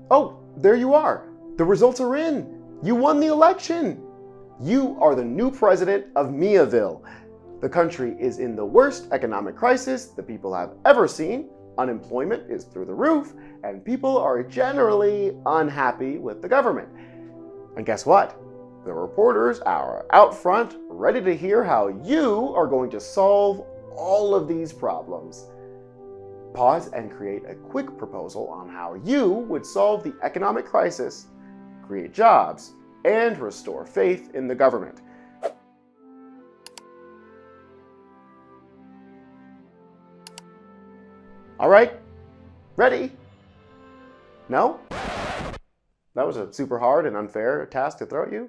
Oh, there you are. The results are in. You won the election. You are the new president of Miaville. The country is in the worst economic crisis the people have ever seen. Unemployment is through the roof, and people are generally unhappy with the government. And guess what? The reporters are out front, ready to hear how you are going to solve all of these problems. Pause and create a quick proposal on how you would solve the economic crisis, create jobs, and restore faith in the government. All right, ready? No? That was a super hard and unfair task to throw at you?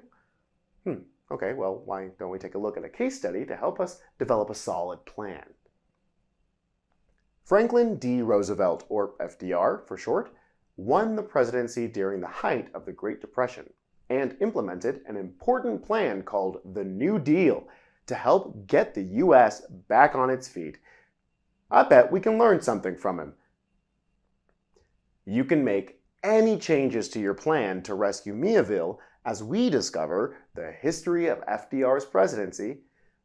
Okay, well, why don't we take a look at a case study to help us develop a solid plan? Franklin D. Roosevelt, or FDR for short, won the presidency during the height of the Great Depression and implemented an important plan called the New Deal to help get the U.S. back on its feet. I bet we can learn something from him. You can make any changes to your plan to rescue Miaville as we discover the history of FDR's presidency,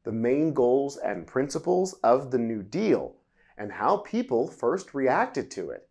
the main goals and principles of the New Deal, and how people first reacted to it.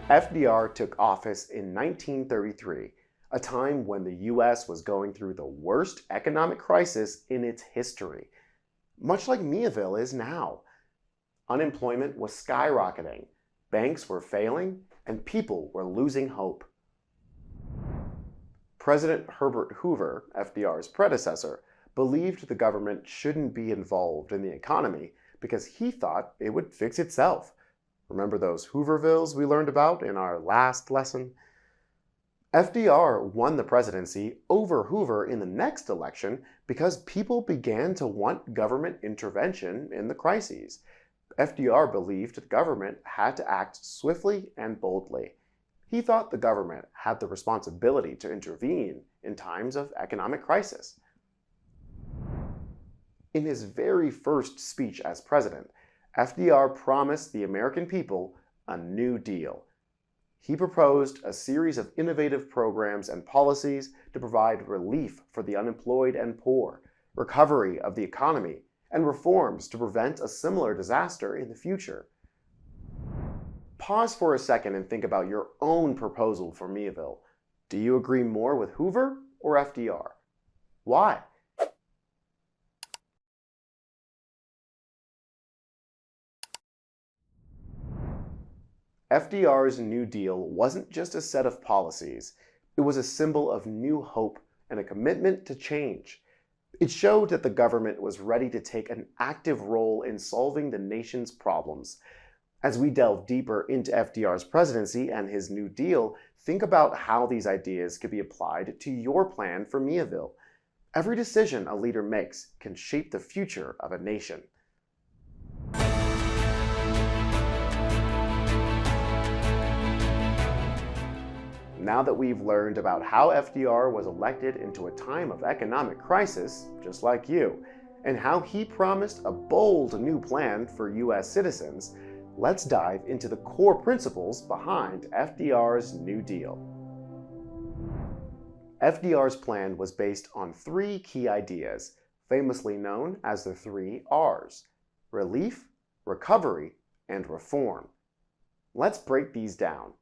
FDR took office in 1933, a time when the U.S. was going through the worst economic crisis in its history, much like Miaville is now. Unemployment was skyrocketing, banks were failing, and people were losing hope. President Herbert Hoover, FDR's predecessor, believed the government shouldn't be involved in the economy because he thought it would fix itself. Remember those Hoovervilles we learned about in our last lesson? FDR won the presidency over Hoover in the next election because people began to want government intervention in the crises. FDR believed the government had to act swiftly and boldly. He thought the government had the responsibility to intervene in times of economic crisis. In his very first speech as president, FDR promised the American people a new deal. He proposed a series of innovative programs and policies to provide relief for the unemployed and poor, recovery of the economy, and reforms to prevent a similar disaster in the future. Pause for a second and think about your own proposal for Miaville. Do you agree more with Hoover or FDR? Why? FDR's New Deal wasn't just a set of policies. It was a symbol of new hope and a commitment to change. It showed that the government was ready to take an active role in solving the nation's problems. As we delve deeper into FDR's presidency and his New Deal, think about how these ideas could be applied to your plan for Miaville. Every decision a leader makes can shape the future of a nation. Now that we've learned about how FDR was elected into a time of economic crisis, just like you, and how he promised a bold new plan for U.S. citizens, let's dive into the core principles behind FDR's New Deal. FDR's plan was based on three key ideas, famously known as the 3 R's: relief, recovery, and reform. Let's break these down.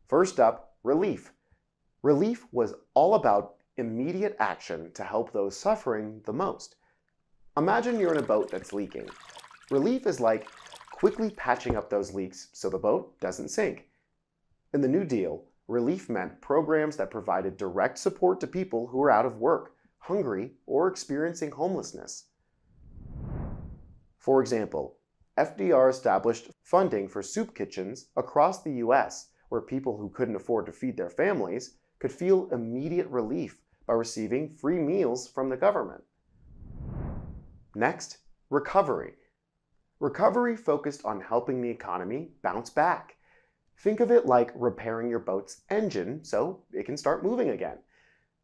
First up, relief. Relief was all about immediate action to help those suffering the most. Imagine you're in a boat that's leaking. Relief is like quickly patching up those leaks so the boat doesn't sink. In the New Deal, relief meant programs that provided direct support to people who were out of work, hungry, or experiencing homelessness. For example, FDR established funding for soup kitchens across the U.S., where people who couldn't afford to feed their families could feel immediate relief by receiving free meals from the government. Next, Recovery. Recovery focused on helping the economy bounce back. Think of it like repairing your boat's engine so it can start moving again.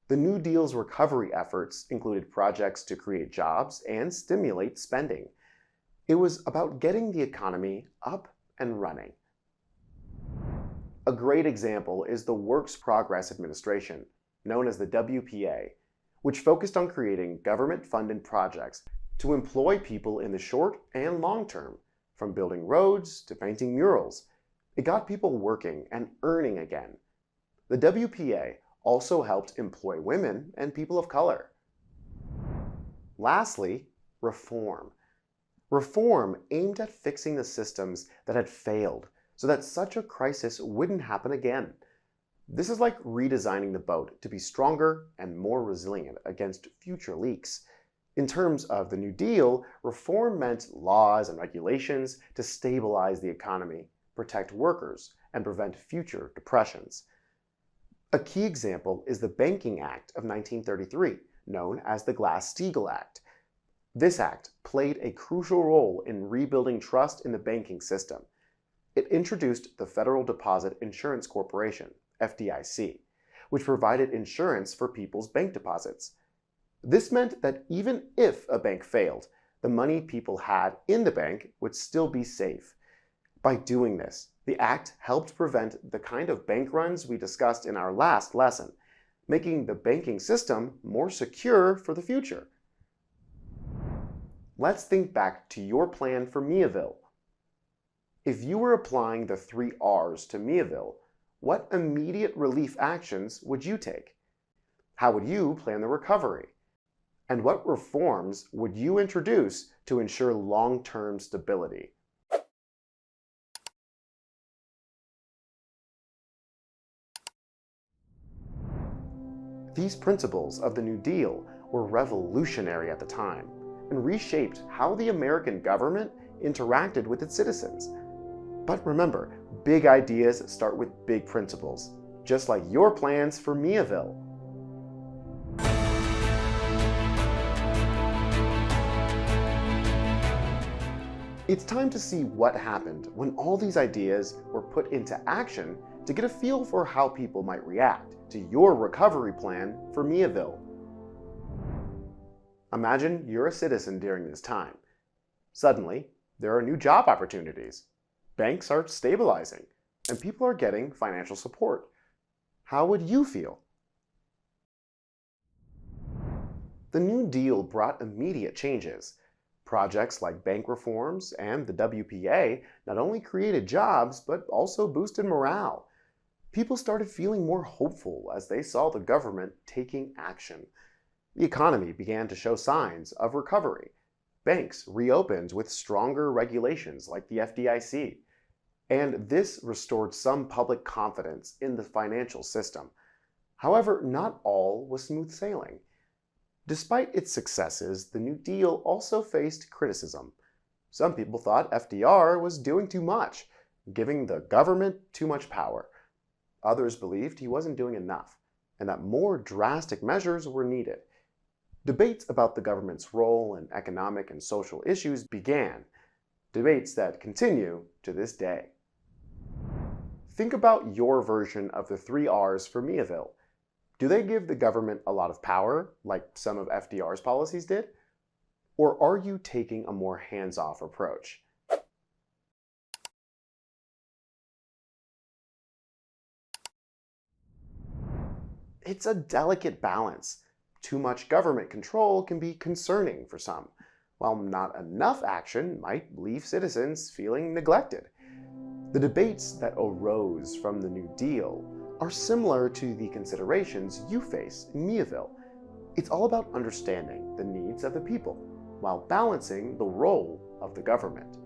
The New Deal's recovery efforts included projects to create jobs and stimulate spending. It was about getting the economy up and running. A great example is the Works Progress Administration, known as the WPA, which focused on creating government-funded projects to employ people in the short and long term, from building roads to painting murals. It got people working and earning again. The WPA also helped employ women and people of color. Lastly, reform. Reform aimed at fixing the systems that had failed so that such a crisis wouldn't happen again. This is like redesigning the boat to be stronger and more resilient against future leaks. In terms of the New Deal, reform meant laws and regulations to stabilize the economy, protect workers, and prevent future depressions. A key example is the Banking Act of 1933, known as the Glass-Steagall Act. This act played a crucial role in rebuilding trust in the banking system. It introduced the Federal Deposit Insurance Corporation, FDIC, which provided insurance for people's bank deposits. This meant that even if a bank failed, the money people had in the bank would still be safe. By doing this, the act helped prevent the kind of bank runs we discussed in our last lesson, making the banking system more secure for the future. Let's think back to your plan for Miaville. If you were applying the 3 R's to Miaville, what immediate relief actions would you take? How would you plan the recovery? And what reforms would you introduce to ensure long-term stability? These principles of the New Deal were revolutionary at the time and reshaped how the American government interacted with its citizens. But remember, big ideas start with big principles, just like your plans for Miaville. It's time to see what happened when all these ideas were put into action to get a feel for how people might react to your recovery plan for Miaville. Imagine you're a citizen during this time. Suddenly, there are new job opportunities. Banks are stabilizing, and people are getting financial support. How would you feel? The New Deal brought immediate changes. Projects like bank reforms and the WPA not only created jobs, but also boosted morale. People started feeling more hopeful as they saw the government taking action. The economy began to show signs of recovery. Banks reopened with stronger regulations like the FDIC. And this restored some public confidence in the financial system. However, not all was smooth sailing. Despite its successes, the New Deal also faced criticism. Some people thought FDR was doing too much, giving the government too much power. Others believed he wasn't doing enough, and that more drastic measures were needed. Debates about the government's role in economic and social issues began, debates that continue to this day. Think about your version of the 3 R's for Miaville. Do they give the government a lot of power, like some of FDR's policies did? Or are you taking a more hands-off approach? It's a delicate balance. Too much government control can be concerning for some, while not enough action might leave citizens feeling neglected. The debates that arose from the New Deal are similar to the considerations you face in Miaville. It's all about understanding the needs of the people while balancing the role of the government.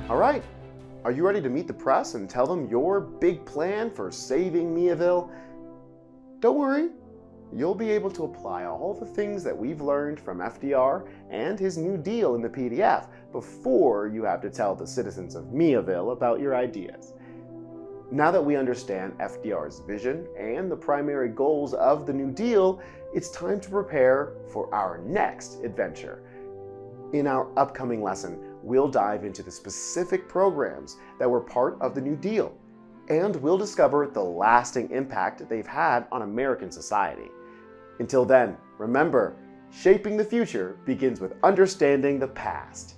All right, are you ready to meet the press and tell them your big plan for saving Miaville? Don't worry, you'll be able to apply all the things that we've learned from FDR and his New Deal in the PDF before you have to tell the citizens of Miaville about your ideas. Now that we understand FDR's vision and the primary goals of the New Deal, it's time to prepare for our next adventure. In our upcoming lesson, we'll dive into the specific programs that were part of the New Deal, and we'll discover the lasting impact they've had on American society. Until then, remember, shaping the future begins with understanding the past.